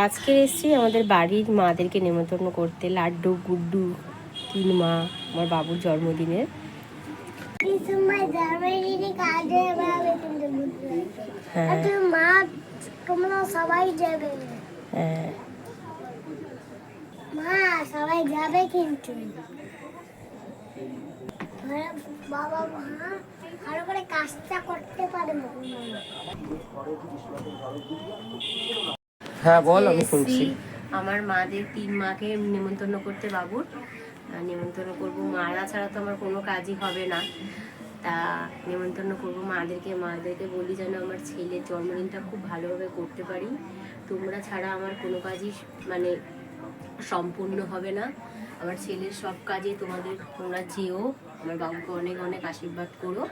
আজকে এসেছি আমাদের বাড়ির মাদেরকে নেমন্তন্ন করতে, লাড্ডু গুড্ডু 3 মা আমার বাবুর জন্মদিনের। হ্যাঁ মা তোমরা সবাই যাবে। হ্যাঁ মা সবাই যাবে কিন্তু বাবা মা ভালো করে কাজটা করতে পারে না। হ্যাঁ বল, আমি শুনছি। আমার মাদের 3 মাকে নেমন্তন্ন করতে বাবুর নেমন্তন্ন করবো। মারা ছাড়া তো আমার কোনো কাজই হবে না, তা নেমন্তন্ন করবো মাদেরকে বলি যেন আমার ছেলের জন্মদিনটা খুব ভালোভাবে করতে পারি। তোমরা ছাড়া আমার কোনো কাজই মানে সম্পূর্ণ হবে না। আমার ছেলের সব কাজে তোমরা যেও, আমার বাবুকে অনেক অনেক আশীর্বাদ করো।